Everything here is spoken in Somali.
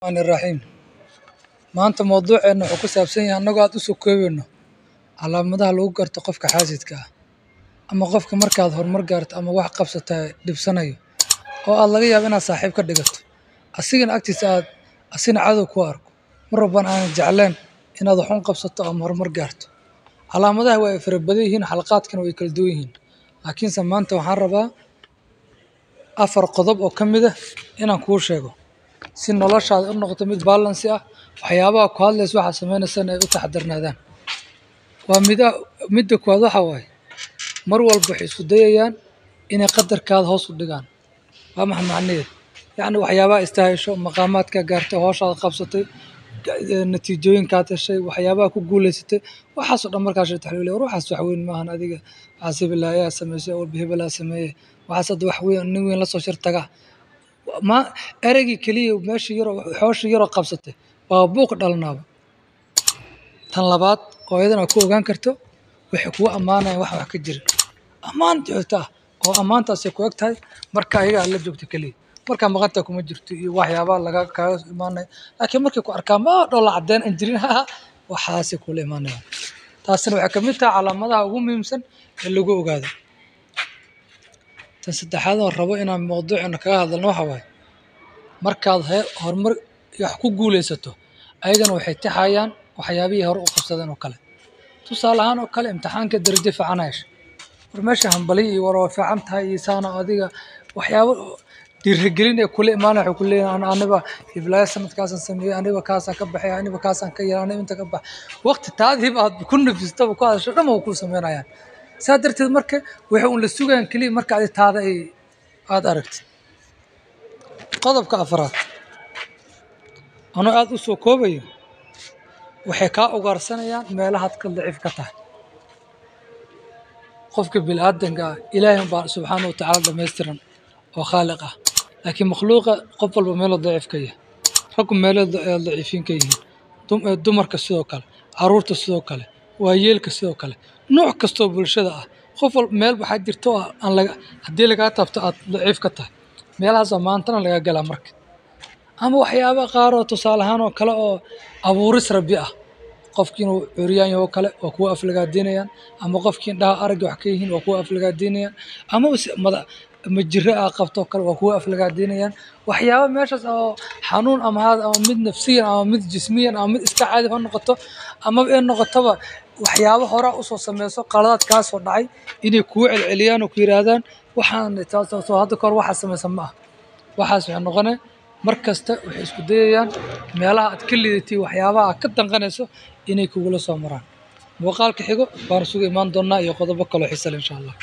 الرحمن الرحيم maanta mowduuceena wuxuu ku saabsan yahay annagoo aad u soo koobeyno calaamadaha lagu garto qofka xaasidka ah ama qofka markaad horumar gaarto ama wax qabsata dhibsanayo oo aad laga yaabo inaad saaxiib ka dhigato asigana agtiisa aad asina cadow ku arko mar walbana aanad jecleen inaad wax un qabsato ama horumar gaarto calaamadaha way fara badan yihiin xalqaadkana way kala duwan yihiin laakiinse maanta waxaan rabaa afar qodob oo ka mid ah inaan kuu sheego si noloshaada u noqoto mid balance ah waxyaabaha ku hadlaysa waxa sameynaysan ay u taxadarnaadaan waa midda koowaad waxa waaye mar walba waxay isku dayayaan inay qadarkaada hoos u dhigaan waa maxay macnaheedu yacni waxyaabaha istaahesho maqaamaadka gaartay hawshaada qabsatay natiijooyinkaad heshay waxyaabaha ku guulaysatay waxaasoo dhan markaa shay taxliil ruuxaas wax weyn maahan adiga waxaas hebel ayaa sameysay oo hebel ayaa sameeyey waxaas hadda wax weyn nin weyn la soo shir taga ma ereygii keliya meesha yaroo xoosha yaroo qabsatay waa buuq dhalanaaba tan labaad oo iyadana ku ogaan karto waxay kugu ammaanayaan wax ka jira ammaan joogta ah oo ammaantaasay ku eg tahay marka ayaga aad la joogto keliya markaa maqanta kuma jirto iyo waxyaabaha kaaga imaanaya laakiin markay ku arkaan ma dhoola caddeyn aan jirin waxaasay kula imaanayaan taasina waxay ka mid tahay calaamadaha ugu muhiimsan ee lagu ogaado tan saddexaad oo rabo inaan mowduucana kaga hadalno waxa waaye markaad horumar wax ku guulaysato ayagana waxay taxayaan waxyaabihii hore u qabsadeen oo kale tusaale ahaan oo kale imtixaanka darajo fiican hesha war meesha hambaliyo iyo war waa fiican tahay iyo saana adiga waxyaabo dhiirigelin ee kula imaanaya waxay ku leeyihiin aniba iblaayo sanadkaasaan sameeyey aniba kaasaan ka baxay aniba kaasaan ka yeelay aniba inta ka bax waqti taadiiba aad ku nafistaba ku hadasho dhan waa ku sameynayaan saa darteed marka waxay un la sugayaan keliya marka adi taada aad aragtid qodobka afraad anoo aad u soo koobayo waxay kaa ugaarsanayaan meelahaad ka daciif ka tahay qofka bini'aadanka ah ilaahay baa subxaanahu watacaala dhammaystiran oo khaaliq ah laakiin makhluuqa qof walba meeloo daciif ka yahay raggu meelo daciifiin ka yihiin dumarka sidoo kale caruurta sidoo kale waayeelka sidoo kale nooc kastoo bulshada ah qof walba meel waxaa jirto oo aan haddii lagaa taabto aad daciif ka tahay meelahaasoo maantana laga galaa marka ama waxyaaba qaar oo tusaale ahaan oo kale oo abuuris rabbi ah qofkii inuu curyaan yahay oo kale waa kuwa aflagaadinayaan ama qofkii indhaha aragga wax ka yihiin waa kuwa aflagaadinayaan ama majiro aa qabto kale waa kuwa aflagaadinayaan waxyaaba meeshaas oo xanuun ama mid nafsiyan ama mid jismiyan ama mid iska caadi ha noqoto ama ay noqotoba waxyaabo hore usoo sameyso qaladaad kaasoo dhacay inay kuu celceliyaan oo ku yidhaahdaan waxaan taasoo hadda kahor waxaa samaysan ma ah waxaas waxay noqonay mar kasta waxay isku dayayaan meelaha aad ka lidatay waxyaabaha aad ka danqanayso inay kugula soo maraan muuqaalka xigo waan isugu imaan doonaa iyo qodobo kaloo xiisa leh insha allah